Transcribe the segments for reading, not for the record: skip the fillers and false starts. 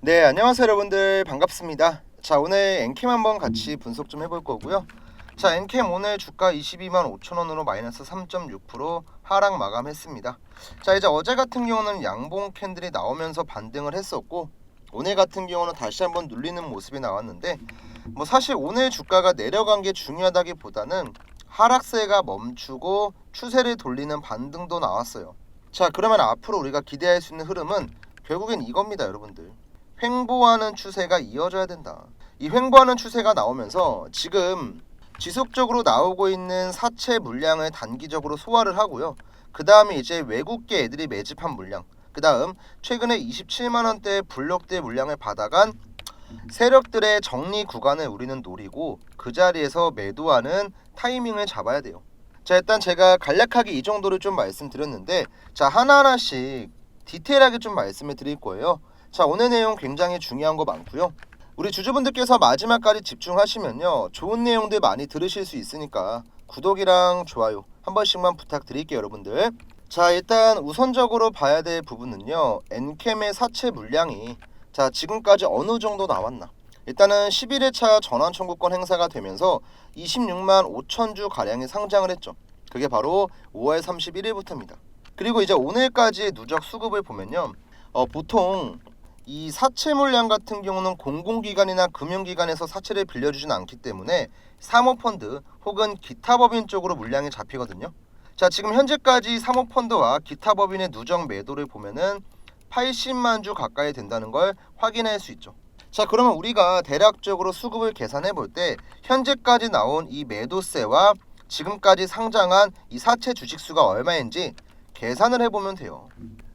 네, 안녕하세요 여러분들, 반갑습니다. 자, 오늘 엔캠 한번 같이 분석 좀 해볼 거고요. 자, 엔캠 오늘 주가 22만 5천 원으로 마이너스 3.6% 하락 마감했습니다. 자, 이제 어제 같은 경우는 양봉 캔들이 나오면서 반등을 했었고, 오늘 같은 경우는 다시 한번 눌리는 모습이 나왔는데, 뭐 사실 오늘 주가가 내려간 게 중요하다기보다는 하락세가 멈추고 추세를 돌리는 반등도 나왔어요. 자, 그러면 앞으로 우리가 기대할 수 있는 흐름은 결국엔 이겁니다, 여러분들. 횡보하는 추세가 이어져야 된다. 이 횡보하는 추세가 나오면서 지금 지속적으로 나오고 있는 사채 물량을 단기적으로 소화를 하고요. 그 다음에 이제 외국계 애들이 매집한 물량, 그 다음 최근에 27만원대 블록대 물량을 받아간 세력들의 정리 구간을 우리는 노리고 그 자리에서 매도하는 타이밍을 잡아야 돼요. 자, 일단 제가 간략하게 이 정도를 좀 말씀드렸는데, 자, 하나하나씩 디테일하게 좀 말씀을 드릴 거예요. 자, 오늘 내용 굉장히 중요한 거 많고요. 우리 주주분들께서 마지막까지 집중하시면요, 좋은 내용들 많이 들으실 수 있으니까 구독이랑 좋아요 한 번씩만 부탁드릴게요, 여러분들. 자, 일단 우선적으로 봐야 될 부분은요, 엔캠의 사채 물량이 자, 지금까지 어느 정도 나왔나. 일단은 11회차 전환 청구권 행사가 되면서 26만 5천 주 가량이 상장을 했죠. 그게 바로 5월 31일부터입니다. 그리고 이제 오늘까지의 누적 수급을 보면요, 보통 이 사채 물량 같은 경우는 공공기관이나 금융기관에서 사채를 빌려주진 않기 때문에 사모펀드 혹은 기타 법인 쪽으로 물량이 잡히거든요. 자, 지금 현재까지 사모펀드와 기타 법인의 누적 매도를 보면은 80만 주 가까이 된다는 걸 확인할 수 있죠. 자, 그러면 우리가 대략적으로 수급을 계산해 볼 때 현재까지 나온 이 매도세와 지금까지 상장한 이 사채 주식수가 얼마인지 계산을 해보면 돼요.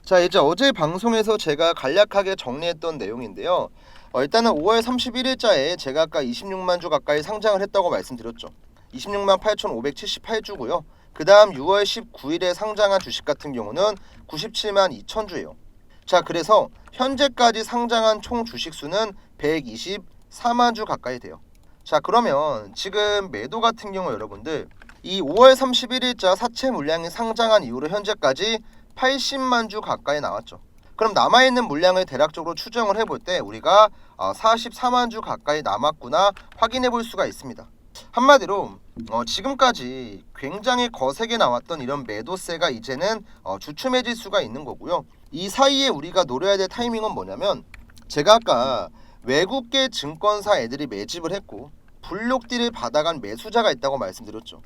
자, 이제 어제 방송에서 제가 간략하게 정리했던 내용인데요. 일단은 5월 31일자에 제가 아까 26만 주 가까이 상장을 했다고 말씀드렸죠. 26만 8,578주고요. 그 다음 6월 19일에 상장한 주식 같은 경우는 97만 2천 주예요. 자, 그래서 현재까지 상장한 총 주식 수는 124만 주 가까이 돼요. 자, 그러면 지금 매도 같은 경우 여러분들 이 5월 31일자 사채 물량이 상장한 이후로 현재까지 80만 주 가까이 나왔죠. 그럼 남아있는 물량을 대략적으로 추정을 해볼 때 우리가 44만 주 가까이 남았구나 확인해 볼 수가 있습니다. 한마디로 지금까지 굉장히 거세게 나왔던 이런 매도세가 이제는 주춤해질 수가 있는 거고요. 이 사이에 우리가 노려야 될 타이밍은 뭐냐면, 제가 아까 외국계 증권사 애들이 매집을 했고 블록딜을 받아간 매수자가 있다고 말씀드렸죠.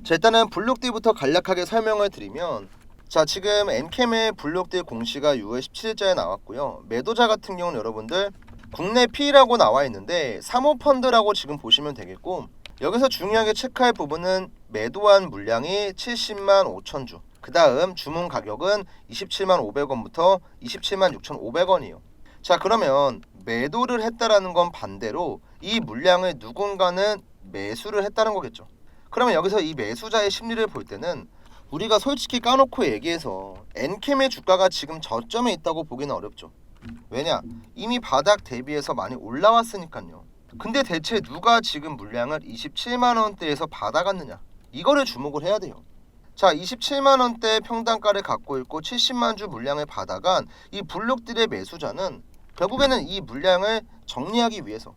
자, 일단은 블록딜부터 간략하게 설명을 드리면, 자, 지금 엔캠의 블록딜 공시가 6월 17일자에 나왔고요. 매도자 같은 경우는 여러분들 국내 P라고 나와 있는데 사모펀드라고 지금 보시면 되겠고, 여기서 중요하게 체크할 부분은 매도한 물량이 70만 5천 주, 그 다음 주문 가격은 27만 500원부터 27만 6,500원이에요. 자, 그러면 매도를 했다라는 건 반대로 이 물량을 누군가는 매수를 했다는 거겠죠. 그러면 여기서 이 매수자의 심리를 볼 때는 우리가 솔직히 까놓고 얘기해서 엔캠의 주가가 지금 저점에 있다고 보기는 어렵죠. 왜냐? 이미 바닥 대비해서 많이 올라왔으니까요. 근데 대체 누가 지금 물량을 27만 원대에서 받아갔느냐? 이거를 주목을 해야 돼요. 자, 27만 원대 평단가를 갖고 있고 70만 주 물량을 받아간 이 블록들의 매수자는 결국에는 이 물량을 정리하기 위해서,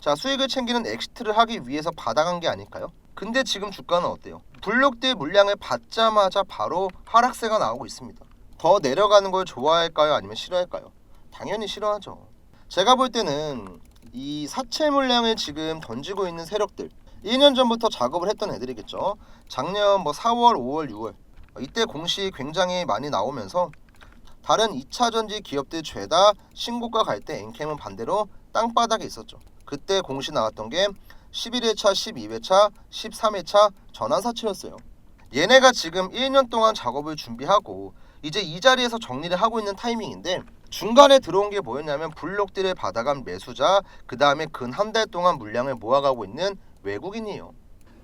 자, 수익을 챙기는 엑시트를 하기 위해서 받아간 게 아닐까요? 근데 지금 주가는 어때요? 블록들 물량을 받자마자 바로 하락세가 나오고 있습니다. 더 내려가는 걸 좋아할까요? 아니면 싫어할까요? 당연히 싫어하죠. 제가 볼 때는 이 사채 물량을 지금 던지고 있는 세력들, 1년 전부터 작업을 했던 애들이겠죠. 작년 4월, 5월, 6월 이때 공시 굉장히 많이 나오면서 다른 2차전지 기업들 죄다 신고가 갈 때 엔캠은 반대로 땅바닥에 있었죠. 그때 공시 나왔던 게 11회차, 12회차, 13회차 전환사채였어요. 얘네가 지금 1년 동안 작업을 준비하고 이제 이 자리에서 정리를 하고 있는 타이밍인데, 중간에 들어온 게 뭐였냐면 블록들을 받아간 매수자, 그 다음에 근 한 달 동안 물량을 모아가고 있는 외국인이에요.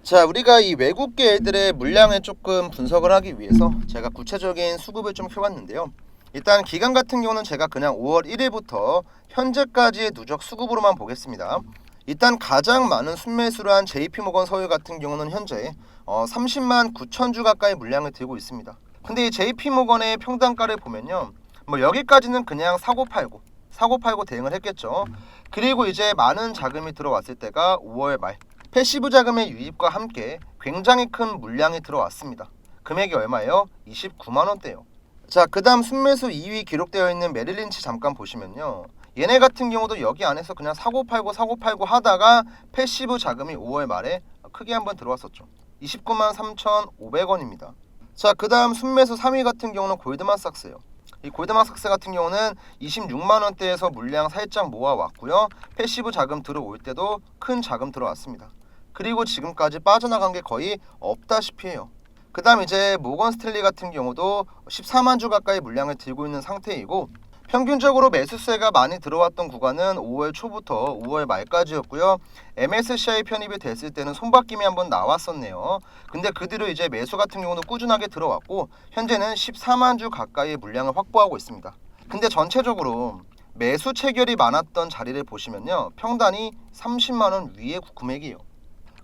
자, 우리가 이 외국계 애들의 물량을 조금 분석을 하기 위해서 제가 구체적인 수급을 좀 켜봤는데요. 일단 기간 같은 경우는 제가 그냥 5월 1일부터 현재까지의 누적 수급으로만 보겠습니다. 일단 가장 많은 순매수를 한 JP모건 서울 같은 경우는 현재 30만 9천 주 가까이 물량을 들고 있습니다. 근데 이 JP모건의 평단가를 보면요, 여기까지는 그냥 사고 팔고 사고팔고 대응을 했겠죠. 그리고 이제 많은 자금이 들어왔을 때가 5월 말 패시브 자금의 유입과 함께 굉장히 큰 물량이 들어왔습니다. 금액이 얼마예요? 29만 원대요. 자, 그 다음 순매수 2위 기록되어 있는 메릴린치 잠깐 보시면요. 얘네 같은 경우도 여기 안에서 그냥 사고팔고 하다가 패시브 자금이 5월 말에 크게 한번 들어왔었죠. 29만 3,500원입니다. 자, 그 다음 순매수 3위 같은 경우는 골드만삭스예요. 이 골드만삭스 같은 경우는 26만 원대에서 물량 살짝 모아왔고요. 패시브 자금 들어올 때도 큰 자금 들어왔습니다. 그리고 지금까지 빠져나간 게 거의 없다시피 해요. 그 다음 이제 모건 스탠리 같은 경우도 14만 주 가까이 물량을 들고 있는 상태이고, 평균적으로 매수세가 많이 들어왔던 구간은 5월 초부터 5월 말까지였고요. MSCI 편입이 됐을 때는 손바뀜이 한번 나왔었네요. 근데 그 뒤로 이제 매수 같은 경우는 꾸준하게 들어왔고, 현재는 14만 주 가까이의 물량을 확보하고 있습니다. 근데 전체적으로 매수 체결이 많았던 자리를 보시면요, 평단이 30만 원 위의 금액이에요.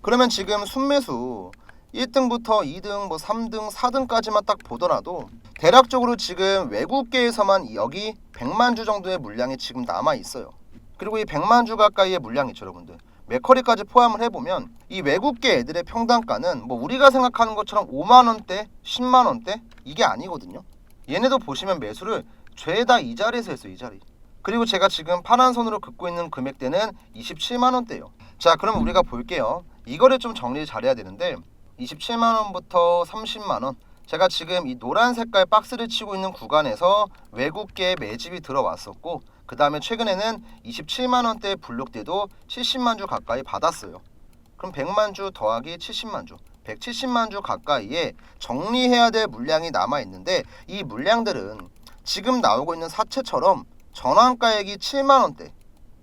그러면 지금 순매수 1등부터 2등, 3등, 4등까지만 딱 보더라도 대략적으로 지금 외국계에서만 여기 100만 주 정도의 물량이 지금 남아 있어요. 그리고 이 100만 주 가까이의 물량이 있죠, 여러분들. 맥커리까지 포함을 해보면 이 외국계 애들의 평단가는 우리가 생각하는 것처럼 5만 원대, 10만 원대 이게 아니거든요. 얘네도 보시면 매수를 죄다 이 자리에서 했어요, 이 자리. 그리고 제가 지금 파란 선으로 긋고 있는 금액대는 27만 원대예요. 자, 그럼 우리가 볼게요. 이거를 좀 정리를 잘해야 되는데 27만 원부터 30만 원, 제가 지금 이 노란 색깔 박스를 치고 있는 구간에서 외국계 매집이 들어왔었고, 그 다음에 최근에는 27만 원대 블록 때도 70만 주 가까이 받았어요. 그럼 100만 주 더하기 70만 주, 170만 주 가까이에 정리해야 될 물량이 남아 있는데, 이 물량들은 지금 나오고 있는 사채처럼 전환가액이 7만 원대,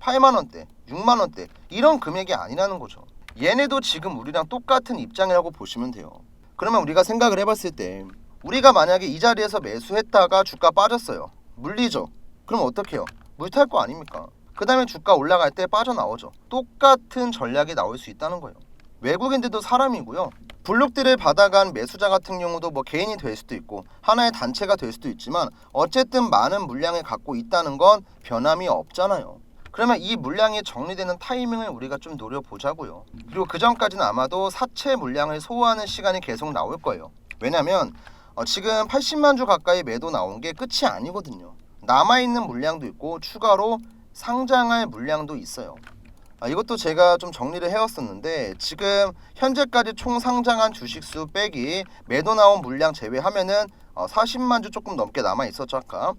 8만 원대, 6만 원대 이런 금액이 아니라는 거죠. 얘네도 지금 우리랑 똑같은 입장이라고 보시면 돼요. 그러면 우리가 생각을 해봤을 때 우리가 만약에 이 자리에서 매수했다가 주가 빠졌어요. 물리죠. 그럼 어떻게 해요? 물탈 거 아닙니까? 그 다음에 주가 올라갈 때 빠져나오죠. 똑같은 전략이 나올 수 있다는 거예요. 외국인들도 사람이고요. 블록들을 받아간 매수자 같은 경우도 개인이 될 수도 있고 하나의 단체가 될 수도 있지만 어쨌든 많은 물량을 갖고 있다는 건 변함이 없잖아요. 그러면 이 물량이 정리되는 타이밍을 우리가 좀 노려보자고요. 그리고 그 전까지는 아마도 사채 물량을 소화하는 시간이 계속 나올 거예요. 왜냐면 지금 80만 주 가까이 매도 나온 게 끝이 아니거든요. 남아있는 물량도 있고 추가로 상장할 물량도 있어요. 이것도 제가 좀 정리를 해왔었는데, 지금 현재까지 총 상장한 주식수 빼기 매도 나온 물량 제외하면은 40만 주 조금 넘게 남아있었죠 아까.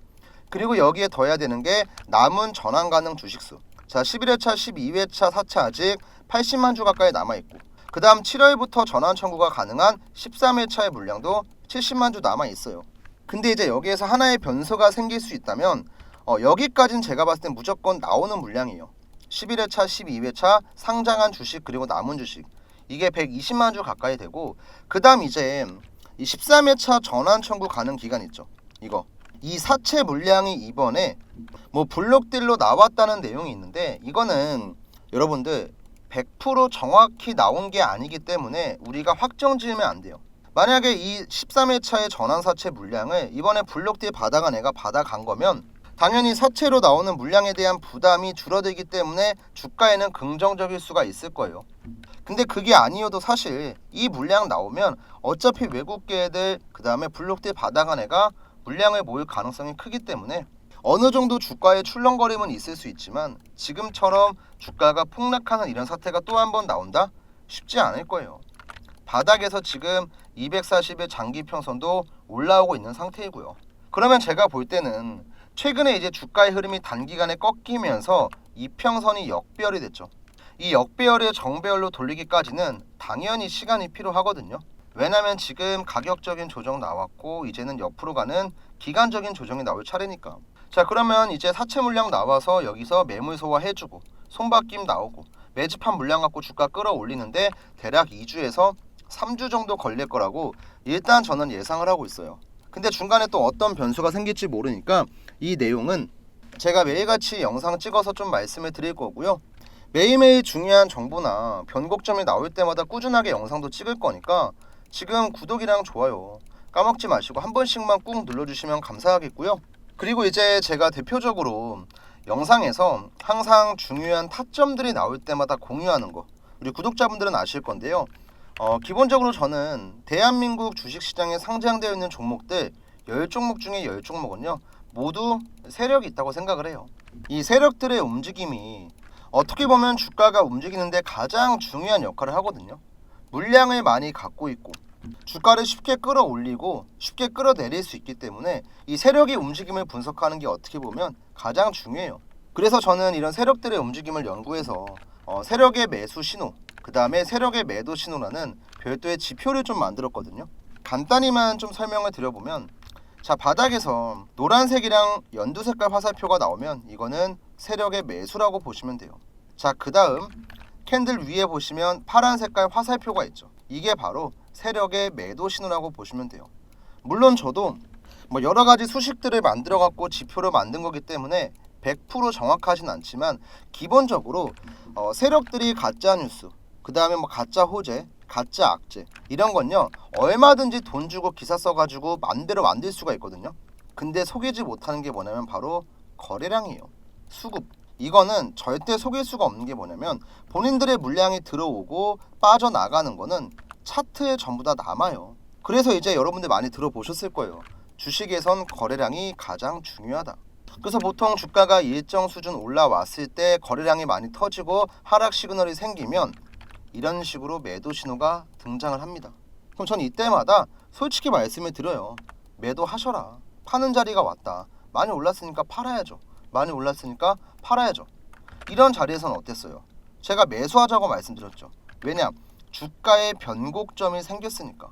그리고 여기에 더해야 되는 게 남은 전환 가능 주식수. 자, 11회차, 12회차 사채 아직 80만 주 가까이 남아있고, 그 다음 7월부터 전환 청구가 가능한 13회차의 물량도 70만 주 남아있어요. 근데 이제 여기에서 하나의 변수가 생길 수 있다면 여기까지는 제가 봤을 땐 무조건 나오는 물량이에요. 11회차, 12회차 상장한 주식 그리고 남은 주식 이게 120만 주 가까이 되고, 그 다음 이제 이 13회차 전환 청구 가능 기간 있죠. 이 사채 물량이 이번에 블록딜로 나왔다는 내용이 있는데, 이거는 여러분들 100% 정확히 나온 게 아니기 때문에 우리가 확정 지으면 안 돼요. 만약에 이 13회차의 전환 사채 물량을 이번에 블록딜 받아간 애가 받아간 거면 당연히 사채로 나오는 물량에 대한 부담이 줄어들기 때문에 주가에는 긍정적일 수가 있을 거예요. 근데 그게 아니어도 사실 이 물량 나오면 어차피 외국계 애들 그 다음에 블록딜 받아간 애가 물량을 모을 가능성이 크기 때문에 어느 정도 주가의 출렁거림은 있을 수 있지만 지금처럼 주가가 폭락하는 이런 사태가 또 한 번 나온다? 쉽지 않을 거예요. 바닥에서 지금 240의 장기 평선도 올라오고 있는 상태이고요. 그러면 제가 볼 때는 최근에 이제 주가의 흐름이 단기간에 꺾이면서 이평선이 역배열이 됐죠. 이 역배열을 정배열로 돌리기까지는 당연히 시간이 필요하거든요. 왜냐면 지금 가격적인 조정 나왔고 이제는 옆으로 가는 기간적인 조정이 나올 차례니까. 자, 그러면 이제 사채 물량 나와서 여기서 매물 소화해주고 손바뀜 나오고 매집한 물량 갖고 주가 끌어올리는데 대략 2주에서 3주 정도 걸릴 거라고 일단 저는 예상을 하고 있어요. 근데 중간에 또 어떤 변수가 생길지 모르니까 이 내용은 제가 매일같이 영상 찍어서 좀 말씀을 드릴 거고요. 매일매일 중요한 정보나 변곡점이 나올 때마다 꾸준하게 영상도 찍을 거니까 지금 구독이랑 좋아요 까먹지 마시고 한 번씩만 꾹 눌러주시면 감사하겠고요. 그리고 이제 제가 대표적으로 영상에서 항상 중요한 타점들이 나올 때마다 공유하는 거 우리 구독자분들은 아실 건데요. 기본적으로 저는 대한민국 주식시장에 상장되어 있는 종목들 10종목 중에 10종목은요 모두 세력이 있다고 생각을 해요. 이 세력들의 움직임이 어떻게 보면 주가가 움직이는데 가장 중요한 역할을 하거든요. 물량을 많이 갖고 있고 주가를 쉽게 끌어올리고 쉽게 끌어내릴 수 있기 때문에 이 세력의 움직임을 분석하는 게 어떻게 보면 가장 중요해요. 그래서 저는 이런 세력들의 움직임을 연구해서 세력의 매수 신호, 그 다음에 세력의 매도 신호라는 별도의 지표를 좀 만들었거든요. 간단히만 좀 설명을 드려보면, 자, 바닥에서 노란색이랑 연두 색깔 화살표가 나오면 이거는 세력의 매수라고 보시면 돼요. 자, 그 다음 캔들 위에 보시면 파란 색깔 화살표가 있죠. 이게 바로 세력의 매도 신호라고 보시면 돼요. 물론 저도 뭐 여러 가지 수식들을 만들어 갖고 지표를 만든 거기 때문에 100% 정확하진 않지만 기본적으로 세력들이 가짜 뉴스, 그 다음에 뭐 가짜 호재, 가짜 악재 이런 건요 얼마든지 돈 주고 기사 써가지고 맘대로 만들 수가 있거든요. 근데 속이지 못하는 게 뭐냐면 바로 거래량이에요. 수급. 이거는 절대 속일 수가 없는 게 뭐냐면 본인들의 물량이 들어오고 빠져나가는 거는 차트에 전부 다 남아요. 그래서 이제 여러분들 많이 들어보셨을 거예요. 주식에선 거래량이 가장 중요하다. 그래서 보통 주가가 일정 수준 올라왔을 때 거래량이 많이 터지고 하락 시그널이 생기면 이런 식으로 매도 신호가 등장을 합니다. 그럼 전 이때마다 솔직히 말씀을 드려요. 매도하셔라. 파는 자리가 왔다. 많이 올랐으니까 팔아야죠. 많이 올랐으니까 팔아야죠. 이런 자리에서는 어땠어요? 제가 매수하자고 말씀드렸죠. 왜냐? 주가의 변곡점이 생겼으니까.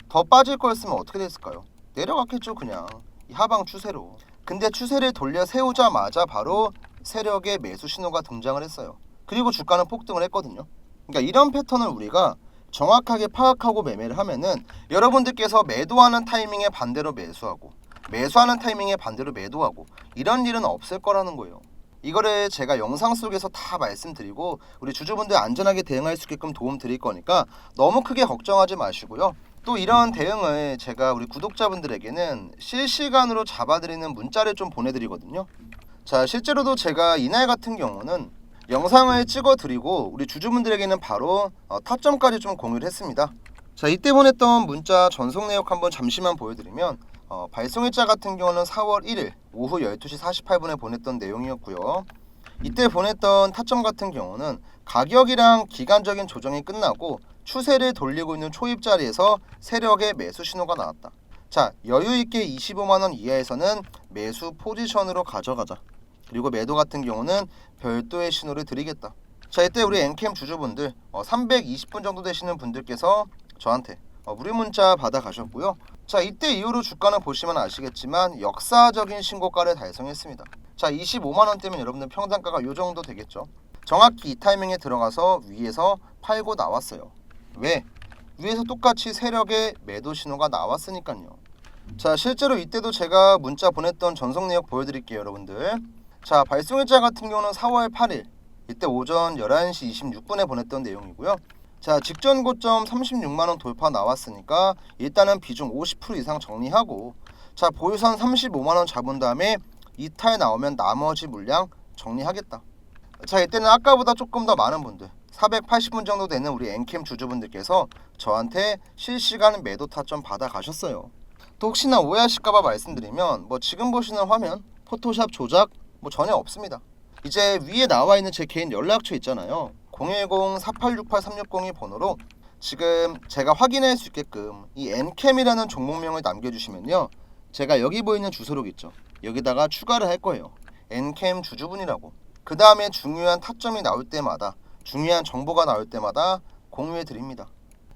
더 빠질 거였으면 어떻게 됐을까요? 내려갔겠죠, 그냥. 이 하방 추세로. 근데 추세를 돌려 세우자마자 바로 세력의 매수 신호가 등장을 했어요. 그리고 주가는 폭등을 했거든요. 그러니까 이런 패턴을 우리가 정확하게 파악하고 매매를 하면은 여러분들께서 매도하는 타이밍에 반대로 매수하고 매수하는 타이밍에 반대로 매도하고 이런 일은 없을 거라는 거예요. 이거를 제가 영상 속에서 다 말씀드리고 우리 주주분들 안전하게 대응할 수 있게끔 도움 드릴 거니까 너무 크게 걱정하지 마시고요. 또 이런 대응을 제가 우리 구독자분들에게는 실시간으로 잡아드리는 문자를 좀 보내드리거든요. 자, 실제로도 제가 이날 같은 경우는 영상을 찍어드리고 우리 주주분들에게는 바로 타점까지 좀 공유를 했습니다. 자, 이때 보냈던 문자 전송 내역 한번 잠시만 보여드리면 발송일자 같은 경우는 4월 1일 오후 12시 48분에 보냈던 내용이었고요. 이때 보냈던 타점 같은 경우는 가격이랑 기간적인 조정이 끝나고 추세를 돌리고 있는 초입 자리에서 세력의 매수 신호가 나왔다. 자, 여유있게 25만원 이하에서는 매수 포지션으로 가져가자. 그리고 매도 같은 경우는 별도의 신호를 드리겠다. 자, 이때 우리 엔캠 주주분들 320분 정도 되시는 분들께서 저한테 무료 문자 받아 가셨고요. 자, 이때 이후로 주가는 보시면 아시겠지만 역사적인 신고가를 달성했습니다. 자, 25만원대면 여러분들 평단가가 요 정도 되겠죠. 정확히 이 타이밍에 들어가서 위에서 팔고 나왔어요. 왜? 위에서 똑같이 세력의 매도 신호가 나왔으니까요. 자, 실제로 이때도 제가 문자 보냈던 전송 내역 보여드릴게요, 여러분들. 자, 발송일자 같은 경우는 4월 8일 이때 오전 11시 26분에 보냈던 내용이고요. 자, 직전 고점 36만원 돌파 나왔으니까 일단은 비중 50% 이상 정리하고, 자, 보유선 35만원 잡은 다음에 이탈 나오면 나머지 물량 정리하겠다. 자, 이때는 아까보다 조금 더 많은 분들 480분 정도 되는 우리 엔캠 주주분들께서 저한테 실시간 매도 타점 받아 가셨어요. 또 혹시나 오해하실까봐 말씀드리면 뭐 지금 보시는 화면 포토샵 조작 뭐 전혀 없습니다. 이제 위에 나와 있는 제 개인 연락처 있잖아요. 010-4868-360이 번호로 지금 제가 확인할 수 있게끔 이 엔캠이라는 종목명을 남겨주시면요, 제가 여기 보이는 주소록 있죠, 여기다가 추가를 할 거예요. 엔캠 주주분이라고. 그 다음에 중요한 타점이 나올 때마다, 중요한 정보가 나올 때마다 공유해 드립니다.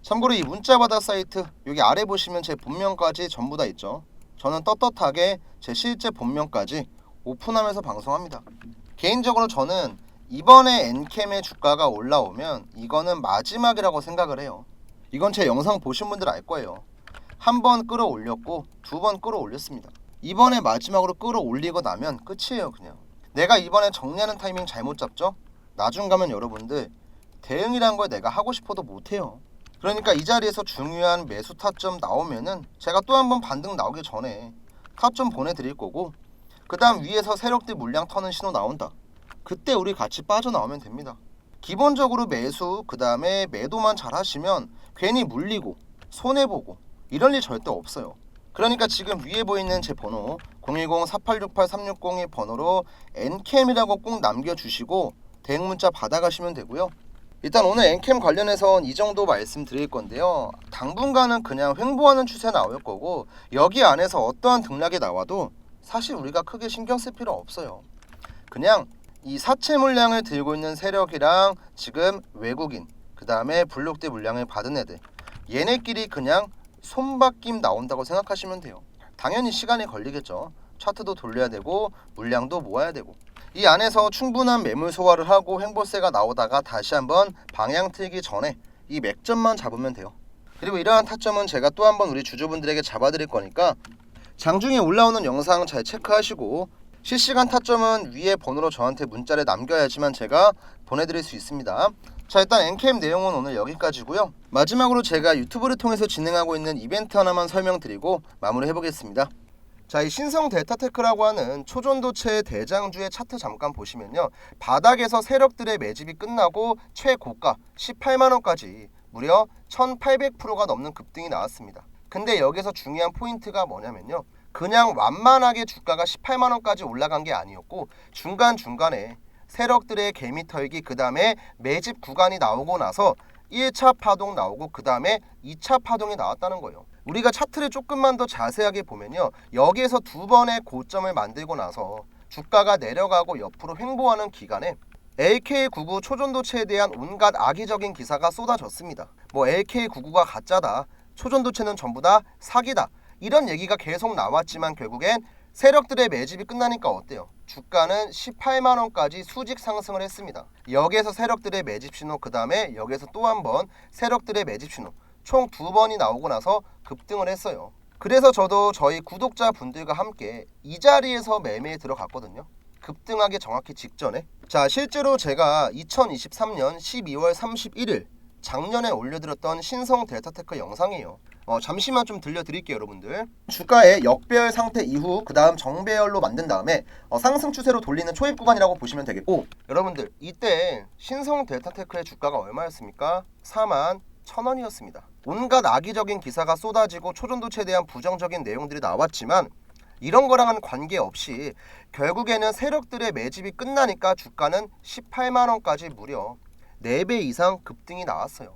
참고로 이 문자바다 사이트 여기 아래 보시면 제 본명까지 전부 다 있죠. 저는 떳떳하게 제 실제 본명까지 오픈하면서 방송합니다. 개인적으로 저는 이번에 엔캠의 주가가 올라오면 이거는 마지막이라고 생각을 해요. 이건 제 영상 보신 분들 알 거예요. 한 번 끌어올렸고 두 번 끌어올렸습니다. 이번에 마지막으로 끌어올리고 나면 끝이에요. 그냥 내가 이번에 정리하는 타이밍 잘못 잡죠? 나중 가면 여러분들 대응이란 걸 내가 하고 싶어도 못해요. 그러니까 이 자리에서 중요한 매수 타점 나오면은 제가 또 한 번 반등 나오기 전에 타점 보내드릴 거고, 그 다음 위에서 세력들 물량 터는 신호 나온다. 그때 우리 같이 빠져나오면 됩니다. 기본적으로 매수 그 다음에 매도만 잘 하시면 괜히 물리고 손해보고 이럴 일 절대 없어요. 그러니까 지금 위에 보이는 제 번호 010-4868-360의 번호로 NCAM이라고 꼭 남겨주시고 대응 문자 받아가시면 되고요. 일단 오늘 NCAM 관련해선 이 정도 말씀드릴 건데요. 당분간은 그냥 횡보하는 추세 나올 거고 여기 안에서 어떠한 등락이 나와도 사실 우리가 크게 신경 쓸 필요 없어요. 그냥 이 사채 물량을 들고 있는 세력이랑 지금 외국인 그 다음에 블록대 물량을 받은 애들 얘네끼리 그냥 손바뀜 나온다고 생각하시면 돼요. 당연히 시간이 걸리겠죠. 차트도 돌려야 되고 물량도 모아야 되고 이 안에서 충분한 매물 소화를 하고 횡보세가 나오다가 다시 한번 방향 틀기 전에 이 맥점만 잡으면 돼요. 그리고 이러한 타점은 제가 또 한번 우리 주주분들에게 잡아드릴 거니까 장중에 올라오는 영상 잘 체크하시고 실시간 타점은 위에 번호로 저한테 문자를 남겨야지만 제가 보내드릴 수 있습니다. 자, 일단 NCAM 내용은 오늘 여기까지고요. 마지막으로 제가 유튜브를 통해서 진행하고 있는 이벤트 하나만 설명드리고 마무리해보겠습니다. 자, 이 신성 델타테크라고 하는 초전도체 대장주의 차트 잠깐 보시면요. 바닥에서 세력들의 매집이 끝나고 최고가 18만원까지 무려 1800%가 넘는 급등이 나왔습니다. 근데 여기서 중요한 포인트가 뭐냐면요. 그냥 완만하게 주가가 18만원까지 올라간 게 아니었고 중간중간에 세력들의 개미 털기 그 다음에 매집 구간이 나오고 나서 1차 파동 나오고 그 다음에 2차 파동이 나왔다는 거예요. 우리가 차트를 조금만 더 자세하게 보면요. 여기에서 두 번의 고점을 만들고 나서 주가가 내려가고 옆으로 횡보하는 기간에 LK99 초전도체에 대한 온갖 악의적인 기사가 쏟아졌습니다. 뭐 LK99가 가짜다, 초전도체는 전부 다 사기다 이런 얘기가 계속 나왔지만 결국엔 세력들의 매집이 끝나니까 어때요? 주가는 18만원까지 수직 상승을 했습니다. 여기에서 세력들의 매집 신호 그 다음에 여기에서 또 한 번 세력들의 매집 신호 총 두 번이 나오고 나서 급등을 했어요. 그래서 저도 저희 구독자분들과 함께 이 자리에서 매매에 들어갔거든요. 급등하기 정확히 직전에. 자, 실제로 제가 2023년 12월 31일 작년에 올려드렸던 신성 델타테크 영상이에요. 잠시만 좀 들려드릴게요 여러분들. 주가의 역배열 상태 이후 그 다음 정배열로 만든 다음에 상승 추세로 돌리는 초입 구간이라고 보시면 되겠고, 여러분들 이때 신성 델타테크의 주가가 얼마였습니까? 41,000원이었습니다. 온갖 악의적인 기사가 쏟아지고 초전도체에 대한 부정적인 내용들이 나왔지만 이런 거랑은 관계없이 결국에는 세력들의 매집이 끝나니까 주가는 18만원까지 무려 4배 이상 급등이 나왔어요.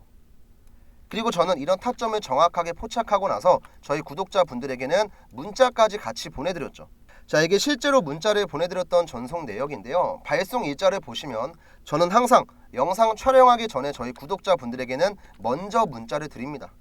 그리고 저는 이런 타점을 정확하게 포착하고 나서 저희 구독자분들에게는 문자까지 같이 보내드렸죠. 자, 이게 실제로 문자를 보내드렸던 전송 내역인데요. 발송 일자를 보시면 저는 항상 영상 촬영하기 전에 저희 구독자분들에게는 먼저 문자를 드립니다.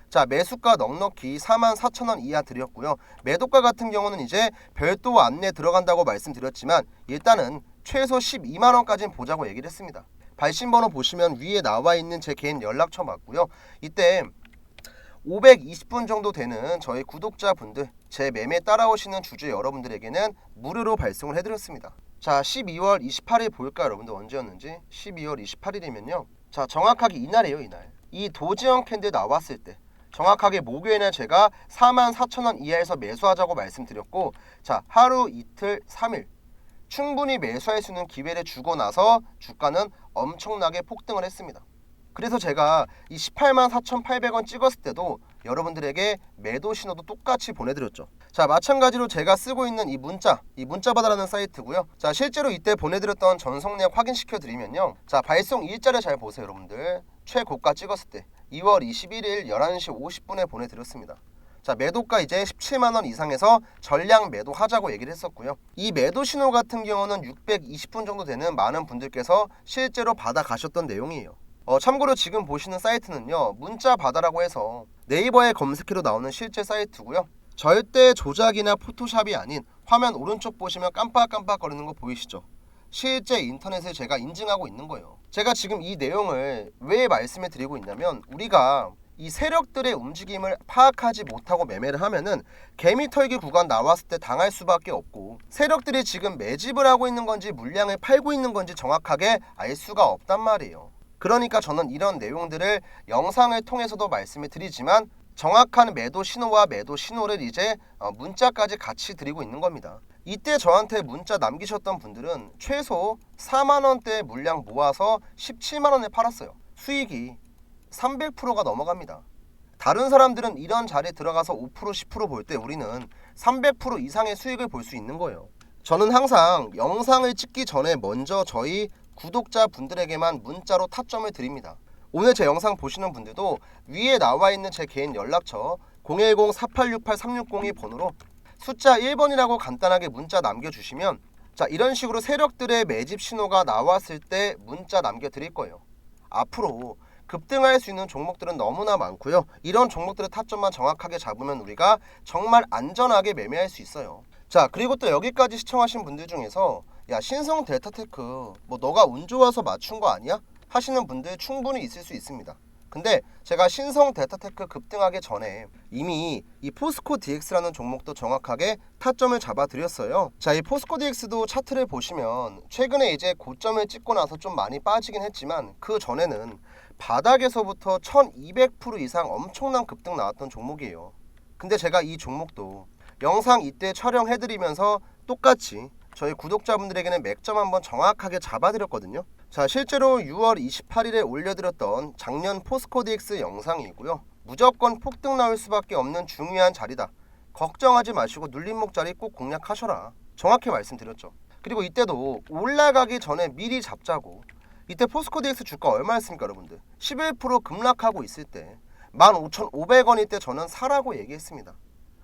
자, 매수가 넉넉히 44,000원 이하 드렸고요. 매도가 같은 경우는 이제 별도 안내 들어간다고 말씀드렸지만 일단은 최소 12만원까지는 보자고 얘기를 했습니다. 발신번호 보시면 위에 나와 있는 제 개인 연락처 맞고요. 이때 520분 정도 되는 저희 구독자분들, 제 매매 따라오시는 주주 여러분들에게는 무료로 발송을 해드렸습니다. 자, 12월 28일 볼까요 여러분들? 언제였는지. 12월 28일이면요. 자, 정확하게 이날이에요. 이날. 이 도지형 캔들 나왔을 때 정확하게 목요일에 제가 44,000원 이하에서 매수하자고 말씀드렸고, 자, 하루 이틀 3일 충분히 매수할 수 있는 기회를 주고 나서 주가는 엄청나게 폭등을 했습니다. 그래서 제가 이 184,800원 찍었을 때도 여러분들에게 매도 신호도 똑같이 보내드렸죠. 자, 마찬가지로 제가 쓰고 있는 이 문자바다라는 사이트고요. 자, 실제로 이때 보내드렸던 전송 내역 확인시켜 드리면요. 자, 발송 일자를 잘 보세요 여러분들. 최고가 찍었을 때 2월 21일 11시 50분에 보내드렸습니다. 자, 매도가 이제 17만원 이상에서 전량 매도하자고 얘기를 했었고요. 이 매도 신호 같은 경우는 620분 정도 되는 많은 분들께서 실제로 받아 가셨던 내용이에요. 참고로 지금 보시는 사이트는요, 문자바다라고 해서 네이버에 검색해도 나오는 실제 사이트고요. 절대 조작이나 포토샵이 아닌 화면 오른쪽 보시면 깜빡깜빡거리는 거 보이시죠? 실제 인터넷에 제가 인증하고 있는 거예요. 제가 지금 이 내용을 왜 말씀해 드리고 있냐면, 우리가 이 세력들의 움직임을 파악하지 못하고 매매를 하면은 개미털기 구간 나왔을 때 당할 수밖에 없고, 세력들이 지금 매집을 하고 있는 건지 물량을 팔고 있는 건지 정확하게 알 수가 없단 말이에요. 그러니까 저는 이런 내용들을 영상을 통해서도 말씀을 드리지만 정확한 매도 신호와 매도 신호를 이제 문자까지 같이 드리고 있는 겁니다. 이때 저한테 문자 남기셨던 분들은 최소 4만원대 물량 모아서 17만원에 팔았어요. 수익이 300%가 넘어갑니다. 다른 사람들은 이런 자리에 들어가서 5% 10% 볼 때 우리는 300% 이상의 수익을 볼 수 있는 거예요. 저는 항상 영상을 찍기 전에 먼저 저희 구독자분들에게만 문자로 타점을 드립니다. 오늘 제 영상 보시는 분들도 위에 나와 있는 제 개인 연락처 010-4868-3602 번호로 숫자 1번이라고 간단하게 문자 남겨주시면 자, 이런 식으로 세력들의 매집 신호가 나왔을 때 문자 남겨드릴 거예요. 앞으로 급등할 수 있는 종목들은 너무나 많고요. 이런 종목들의 타점만 정확하게 잡으면 우리가 정말 안전하게 매매할 수 있어요. 자, 그리고 또 여기까지 시청하신 분들 중에서 야, 신성 델타테크 뭐 너가 운 좋아서 맞춘 거 아니야? 하시는 분들 충분히 있을 수 있습니다. 근데 제가 신성 델타테크 급등하기 전에 이미 이 포스코 DX라는 종목도 정확하게 타점을 잡아드렸어요. 자, 이 포스코 DX도 차트를 보시면 최근에 이제 고점을 찍고 나서 좀 많이 빠지긴 했지만 그 전에는 바닥에서부터 1200% 이상 엄청난 급등 나왔던 종목이에요. 근데 제가 이 종목도 영상 이때 촬영해드리면서 똑같이 저희 구독자분들에게는 맥점 한번 정확하게 잡아드렸거든요. 자, 실제로 6월 28일에 올려드렸던 작년 포스코 DX 영상이고요. 무조건 폭등 나올 수밖에 없는 중요한 자리다. 걱정하지 마시고 눌림목 자리 꼭 공략하셔라. 정확히 말씀드렸죠. 그리고 이때도 올라가기 전에 미리 잡자고. 이때 포스코 DX 주가 얼마였습니까, 여러분들? 11% 급락하고 있을 때 15,500원일 때 저는 사라고 얘기했습니다.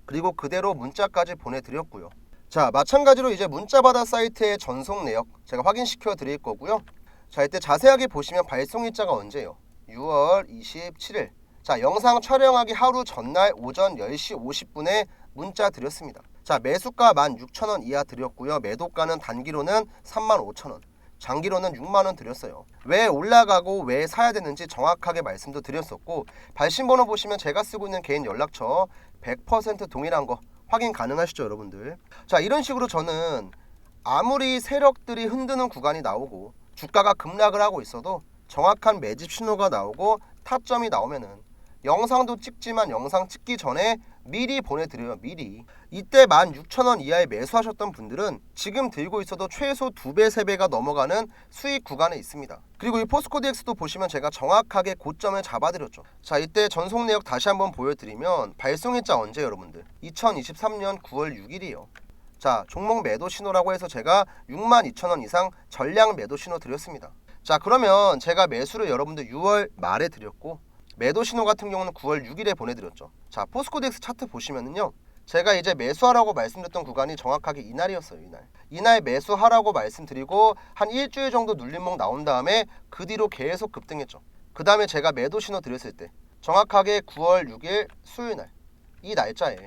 그리고 그대로 문자까지 보내드렸고요. 자, 마찬가지로 이제 문자바다 사이트의 전송 내역 제가 확인시켜 드릴 거고요. 자, 이때 자세하게 보시면 발송일자가 언제요? 6월 27일. 자, 영상 촬영하기 하루 전날 오전 10시 50분에 문자 드렸습니다. 자, 매수가 16,000원 이하 드렸고요. 매도가는 단기로는 35,000원. 장기로는 6만원 드렸어요. 왜 올라가고 왜 사야 되는지 정확하게 말씀도 드렸었고, 발신번호 보시면 제가 쓰고 있는 개인 연락처 100% 동일한 거 확인 가능하시죠, 여러분들? 자, 이런 식으로 저는 아무리 세력들이 흔드는 구간이 나오고 주가가 급락을 하고 있어도 정확한 매집 신호가 나오고 타점이 나오면은 영상도 찍지만 영상 찍기 전에 미리 보내드려요. 미리. 이때 16,000원 이하에 매수하셨던 분들은 지금 들고 있어도 최소 2배, 3배가 넘어가는 수익 구간에 있습니다. 그리고 이 포스코 DX도 보시면 제가 정확하게 고점을 잡아드렸죠. 자, 이때 전송 내역 다시 한번 보여드리면 발송일자 언제 여러분들? 2023년 9월 6일이요. 자, 종목 매도 신호라고 해서 제가 62,000원 이상 전량 매도 신호 드렸습니다. 자, 그러면 제가 매수를 여러분들 6월 말에 드렸고 매도 신호 같은 경우는 9월 6일에 보내드렸죠. 자, 포스코 DX 차트 보시면은요, 제가 이제 매수하라고 말씀드렸던 구간이 정확하게 이날이었어요. 이날 매수하라고 말씀드리고 한 일주일 정도 눌림목 나온 다음에 그 뒤로 계속 급등했죠. 그 다음에 제가 매도 신호 드렸을 때 정확하게 9월 6일 수요일날 이 날짜에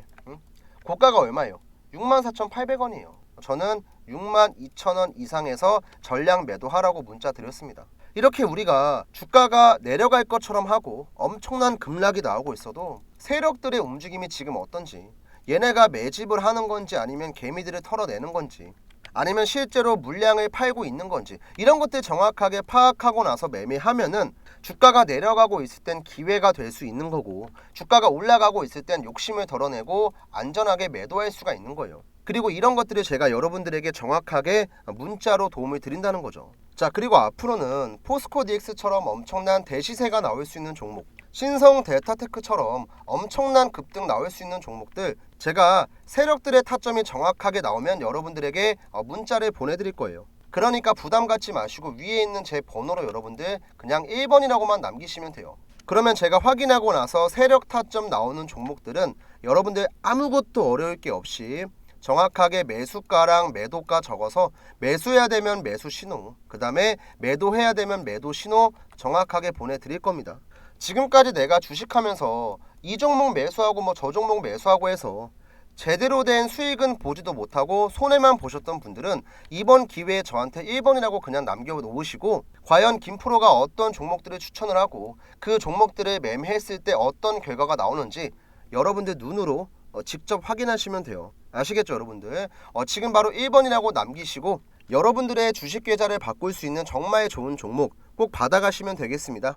고가가 얼마예요? 64,800원이에요. 저는 62,000원 이상에서 전량 매도하라고 문자 드렸습니다. 이렇게 우리가 주가가 내려갈 것처럼 하고 엄청난 급락이 나오고 있어도 세력들의 움직임이 지금 어떤지, 얘네가 매집을 하는 건지 아니면 개미들을 털어내는 건지 아니면 실제로 물량을 팔고 있는 건지 이런 것들 정확하게 파악하고 나서 매매하면은 주가가 내려가고 있을 땐 기회가 될 수 있는 거고, 주가가 올라가고 있을 땐 욕심을 덜어내고 안전하게 매도할 수가 있는 거예요. 그리고 이런 것들을 제가 여러분들에게 정확하게 문자로 도움을 드린다는 거죠. 자, 그리고 앞으로는 포스코 DX처럼 엄청난 대시세가 나올 수 있는 종목, 신성 델타테크처럼 엄청난 급등 나올 수 있는 종목들 제가 세력들의 타점이 정확하게 나오면 여러분들에게 문자를 보내드릴 거예요. 그러니까 부담 갖지 마시고 위에 있는 제 번호로 여러분들 그냥 1번이라고만 남기시면 돼요. 그러면 제가 확인하고 나서 세력 타점 나오는 종목들은 여러분들 아무것도 어려울 게 없이 정확하게 매수가랑 매도가 적어서 매수해야 되면 매수 신호, 그 다음에 매도해야 되면 매도 신호 정확하게 보내드릴 겁니다. 지금까지 내가 주식하면서 이 종목 매수하고 뭐 저 종목 매수하고 해서 제대로 된 수익은 보지도 못하고 손해만 보셨던 분들은 이번 기회에 저한테 1번이라고 그냥 남겨놓으시고 과연 김프로가 어떤 종목들을 추천을 하고 그 종목들을 매매했을 때 어떤 결과가 나오는지 여러분들 눈으로 직접 확인하시면 돼요. 아시겠죠, 여러분들? 지금 바로 1번이라고 남기시고 여러분들의 주식 계좌를 바꿀 수 있는 정말 좋은 종목 꼭 받아가시면 되겠습니다.